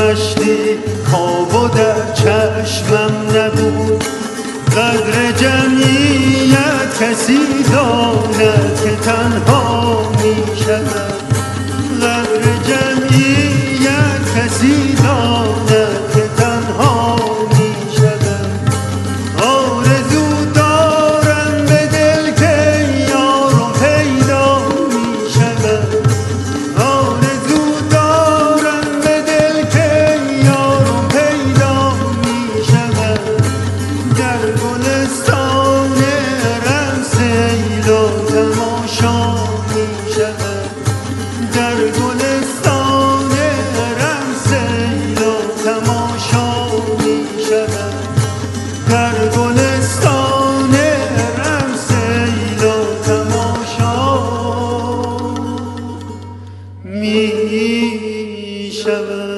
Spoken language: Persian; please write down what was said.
مشتی خواب و در چشمم نبود. قدر جمعیت کسی داند که تنها می شود. قدر جمعیت کسی داند که تنها می شود. آرزو دارم به دل که یارم پیدا می شود. آرزو دارم به دل که یارم پیدا می شود. در گلستان رم سیل و تماشا می شود. در گلستان رم سیل و تماشا می شود. در گلستان رم سیل و تماشا می شود.